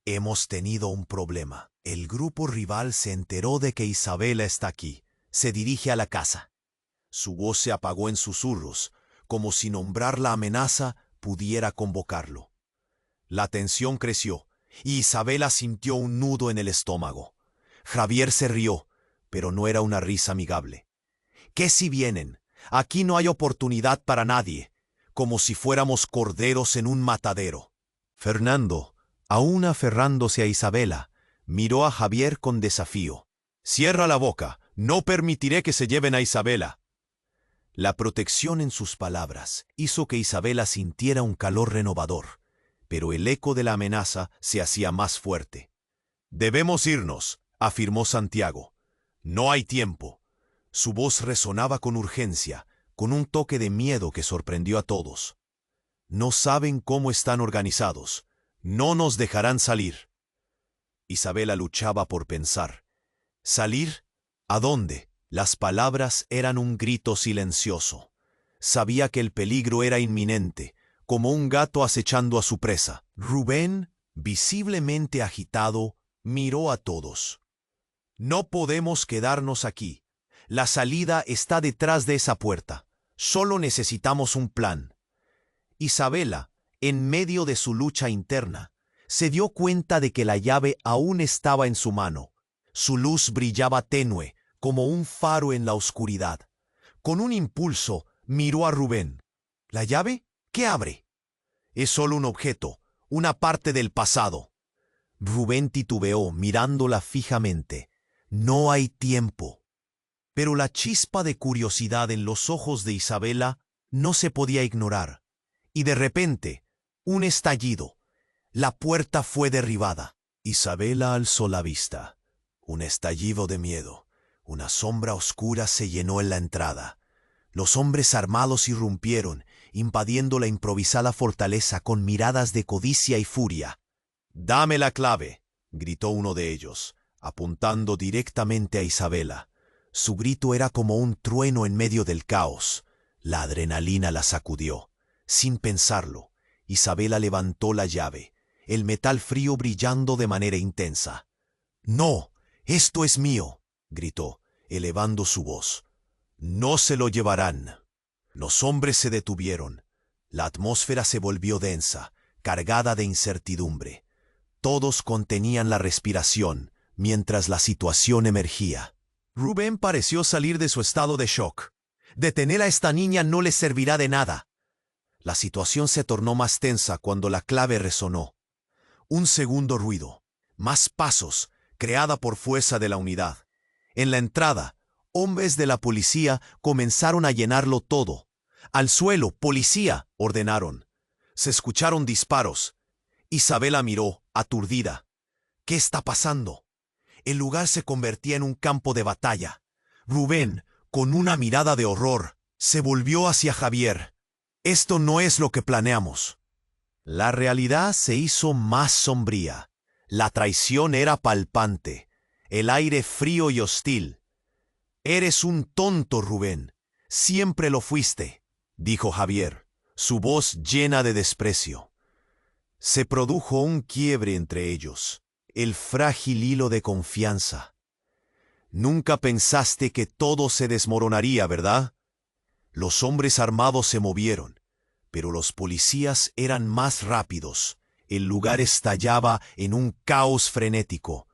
Hemos tenido un problema. El grupo rival se enteró de que Isabela está aquí. Se dirige a la casa. Su voz se apagó en susurros, como si nombrar la amenaza pudiera convocarlo. La tensión creció, y Isabela sintió un nudo en el estómago. Javier se rió, pero no era una risa amigable. ¿Qué si vienen? Aquí no hay oportunidad para nadie, como si fuéramos corderos en un matadero. Fernando, aún aferrándose a Isabela, miró a Javier con desafío. «Cierra la boca, no permitiré que se lleven a Isabela». La protección en sus palabras hizo que Isabela sintiera un calor renovador, pero el eco de la amenaza se hacía más fuerte. «Debemos irnos», afirmó Santiago. «No hay tiempo». Su voz resonaba con urgencia, con un toque de miedo que sorprendió a todos. «No saben cómo están organizados. No nos dejarán salir». Isabela luchaba por pensar. ¿Salir? ¿A dónde? Las palabras eran un grito silencioso. Sabía que el peligro era inminente, como un gato acechando a su presa. Rubén, visiblemente agitado, miró a todos. «No podemos quedarnos aquí. La salida está detrás de esa puerta. Solo necesitamos un plan». Isabela, en medio de su lucha interna, se dio cuenta de que la llave aún estaba en su mano. Su luz brillaba tenue, como un faro en la oscuridad. Con un impulso, miró a Rubén. «¿La llave? ¿Qué abre?» «Es solo un objeto, una parte del pasado». Rubén titubeó, mirándola fijamente. «No hay tiempo». Pero la chispa de curiosidad en los ojos de Isabela no se podía ignorar. Y de repente, un estallido. La puerta fue derribada. Isabela alzó la vista. Un estallido de miedo. Una sombra oscura se llenó en la entrada. Los hombres armados irrumpieron, invadiendo la improvisada fortaleza con miradas de codicia y furia. «Dame la clave», gritó uno de ellos, apuntando directamente a Isabela. Su grito era como un trueno en medio del caos. La adrenalina la sacudió. Sin pensarlo, Isabela levantó la llave, el metal frío brillando de manera intensa. «No, esto es mío», gritó, elevando su voz. «No se lo llevarán». Los hombres se detuvieron. La atmósfera se volvió densa, cargada de incertidumbre. Todos contenían la respiración mientras la situación emergía. Rubén pareció salir de su estado de shock. Detener a esta niña no le servirá de nada. La situación se tornó más tensa cuando la clave resonó. Un segundo ruido. Más pasos, creada por fuerza de la unidad. En la entrada, hombres de la policía comenzaron a llenarlo todo. «Al suelo, policía», ordenaron. Se escucharon disparos. Isabela miró, aturdida. ¿Qué está pasando? El lugar se convertía en un campo de batalla. Rubén, con una mirada de horror, se volvió hacia Javier. «Esto no es lo que planeamos». La realidad se hizo más sombría. La traición era palpante. El aire frío y hostil. «Eres un tonto, Rubén. Siempre lo fuiste», dijo Javier, su voz llena de desprecio. Se produjo un quiebre entre ellos, el frágil hilo de confianza. «Nunca pensaste que todo se desmoronaría, ¿verdad?» Los hombres armados se movieron, pero los policías eran más rápidos. El lugar estallaba en un caos frenético.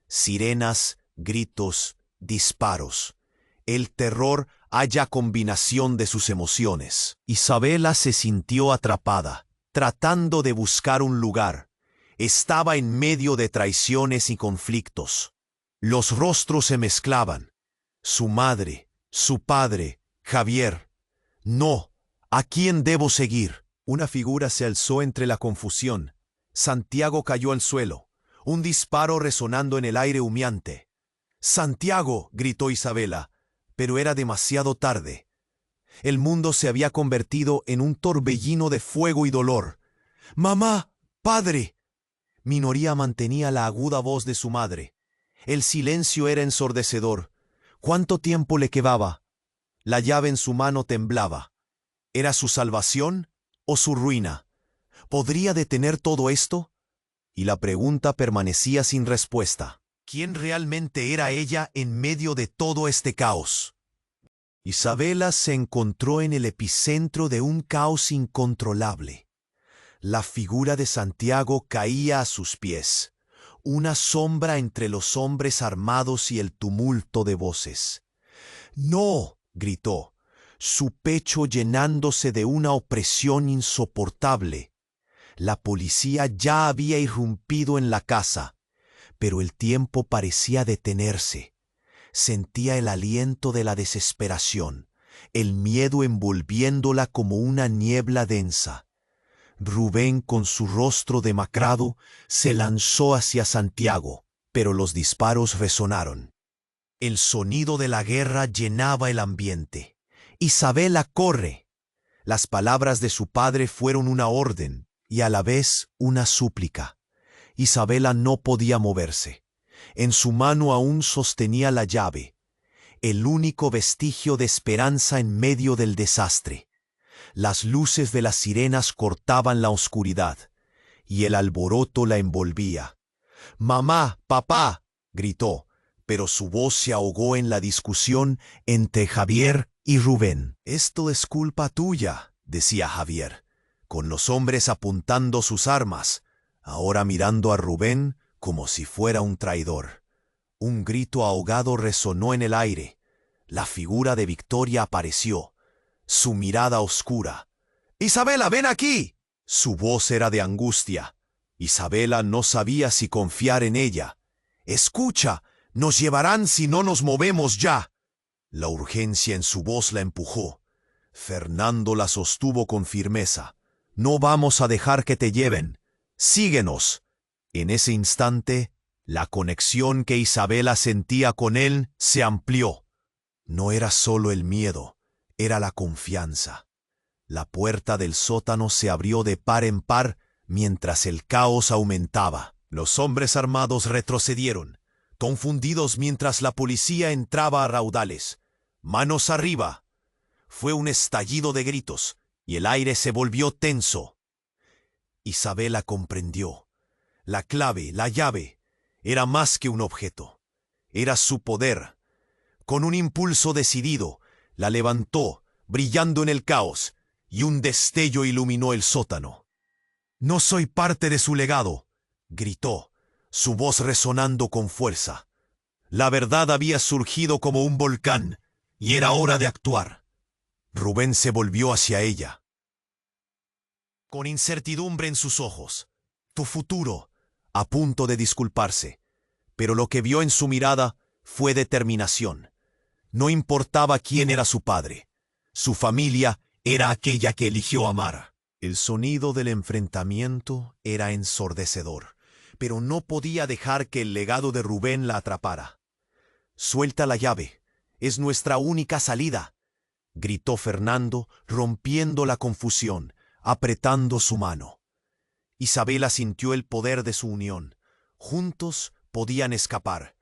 Sirenas, gritos, disparos. El terror halla combinación de sus emociones. Isabela se sintió atrapada, tratando de buscar un lugar. Estaba en medio de traiciones y conflictos. Los rostros se mezclaban. Su madre, su padre, Javier. «No, ¿a quién debo seguir?» Una figura se alzó entre la confusión. Santiago cayó al suelo, un disparo resonando en el aire humeante. «¡Santiago!», gritó Isabela, pero era demasiado tarde. El mundo se había convertido en un torbellino de fuego y dolor. «¡Mamá! ¡Padre!». Minoría mantenía la aguda voz de su madre. El silencio era ensordecedor. ¿Cuánto tiempo le quedaba? La llave en su mano temblaba. ¿Era su salvación o su ruina? ¿Podría detener todo esto? y la pregunta permanecía sin respuesta. ¿Quién realmente era ella en medio de todo este caos? Isabela se encontró en el epicentro de un caos incontrolable. La figura de Santiago caía a sus pies, una sombra entre los hombres armados y el tumulto de voces. ¡No!, gritó, su pecho llenándose de una opresión insoportable. La policía ya había irrumpido en la casa, pero el tiempo parecía detenerse. Sentía el aliento de la desesperación, el miedo envolviéndola como una niebla densa. Rubén, con su rostro demacrado, se lanzó hacia Santiago, pero los disparos resonaron. El sonido de la guerra llenaba el ambiente. «Isabela, corre». Las palabras de su padre fueron una orden y a la vez una súplica. Isabela no podía moverse. En su mano aún sostenía la llave, el único vestigio de esperanza en medio del desastre. Las luces de las sirenas cortaban la oscuridad, y el alboroto la envolvía. «¡Mamá! ¡Papá!», gritó, pero su voz se ahogó en la discusión entre Javier y Rubén. «Esto es culpa tuya», decía Javier, con los hombres apuntando sus armas, ahora mirando a Rubén como si fuera un traidor. Un grito ahogado resonó en el aire. La figura de Victoria apareció, su mirada oscura. «¡Isabela, ven aquí!». Su voz era de angustia. Isabela no sabía si confiar en ella. «Escucha, nos llevarán si no nos movemos ya». La urgencia en su voz la empujó. Fernando la sostuvo con firmeza. «No vamos a dejar que te lleven. Síguenos». En ese instante, la conexión que Isabela sentía con él se amplió. No era solo el miedo, era la confianza. La puerta del sótano se abrió de par en par mientras el caos aumentaba. Los hombres armados retrocedieron, confundidos mientras la policía entraba a raudales. «¡Manos arriba!». Fue un estallido de gritos y el aire se volvió tenso. Isabela comprendió. La clave, la llave, era más que un objeto. Era su poder. Con un impulso decidido, la levantó, brillando en el caos, y un destello iluminó el sótano. «No soy parte de su legado», gritó, su voz resonando con fuerza. La verdad había surgido como un volcán, y era hora de actuar. Rubén se volvió hacia ella, con incertidumbre en sus ojos. «Tu futuro», a punto de disculparse, pero lo que vio en su mirada fue determinación. No importaba quién era su padre. Su familia era aquella que eligió amar. El sonido del enfrentamiento era ensordecedor, pero no podía dejar que el legado de Rubén la atrapara. «Suelta la llave. Es nuestra única salida», gritó Fernando, rompiendo la confusión, apretando su mano. Isabela sintió el poder de su unión. Juntos podían escapar.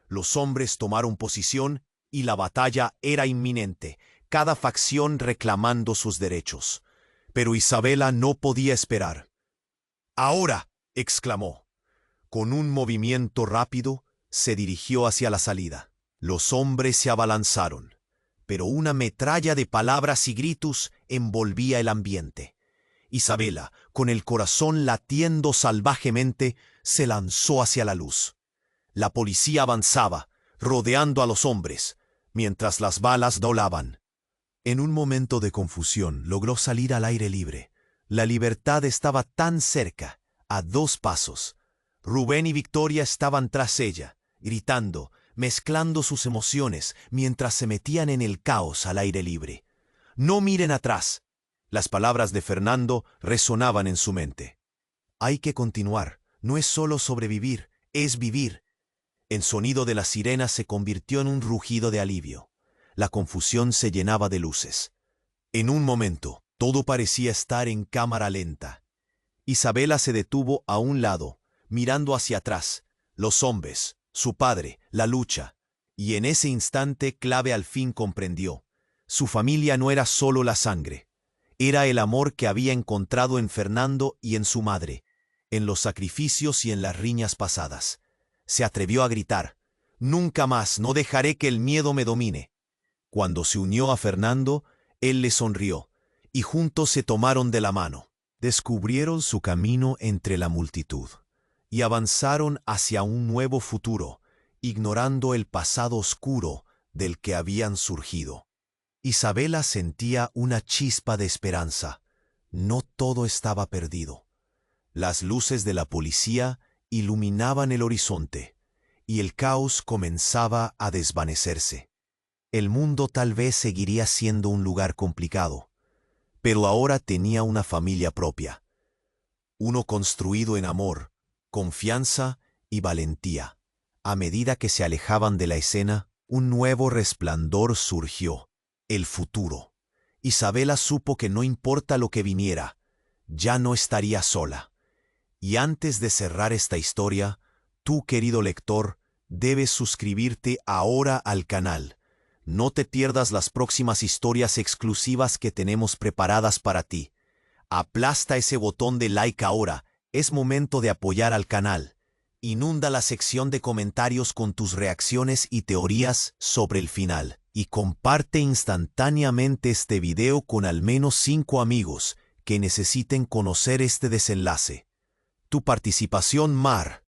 Los hombres tomaron posición y la batalla era inminente, cada facción reclamando sus derechos. Pero Isabela no podía esperar. «¡Ahora!», exclamó. Con un movimiento rápido, se dirigió hacia la salida. Los hombres se abalanzaron, pero una metralla de palabras y gritos envolvía el ambiente. Isabela, con el corazón latiendo salvajemente, se lanzó hacia la luz. La policía avanzaba, rodeando a los hombres, mientras las balas volaban. En un momento de confusión logró salir al aire libre. La libertad estaba tan cerca, a 2 pasos. Rubén y Victoria estaban tras ella, gritando, mezclando sus emociones mientras se metían en el caos al aire libre. «No miren atrás». Las palabras de Fernando resonaban en su mente. «Hay que continuar. No es solo sobrevivir, es vivir». El sonido de las sirenas se convirtió en un rugido de alivio. La confusión se llenaba de luces. En un momento, todo parecía estar en cámara lenta. Isabela se detuvo a un lado, mirando hacia atrás, los hombres, su padre, la lucha. Y en ese instante clave al fin comprendió. Su familia no era solo la sangre. Era el amor que había encontrado en Fernando y en su madre. en los sacrificios y en las riñas pasadas. Se atrevió a gritar: «Nunca más, no dejaré que el miedo me domine». Cuando se unió a Fernando, él le sonrió, y juntos se tomaron de la mano. Descubrieron su camino entre la multitud, y avanzaron hacia un nuevo futuro, ignorando el pasado oscuro del que habían surgido. Isabela sentía una chispa de esperanza. No todo estaba perdido. Las luces de la policía iluminaban el horizonte, y el caos comenzaba a desvanecerse. El mundo tal vez seguiría siendo un lugar complicado, pero ahora tenía una familia propia, uno construido en amor, confianza y valentía. A medida que se alejaban de la escena, un nuevo resplandor surgió: el futuro. Isabela supo que no importa lo que viniera, ya no estaría sola. Y antes de cerrar esta historia, tú, querido lector, debes suscribirte ahora al canal. No te pierdas las próximas historias exclusivas que tenemos preparadas para ti. Aplasta ese botón de like ahora, es momento de apoyar al canal. Inunda la sección de comentarios con tus reacciones y teorías sobre el final. Y comparte instantáneamente este video con al menos 5 amigos que necesiten conocer este desenlace. Tu participación, Mar,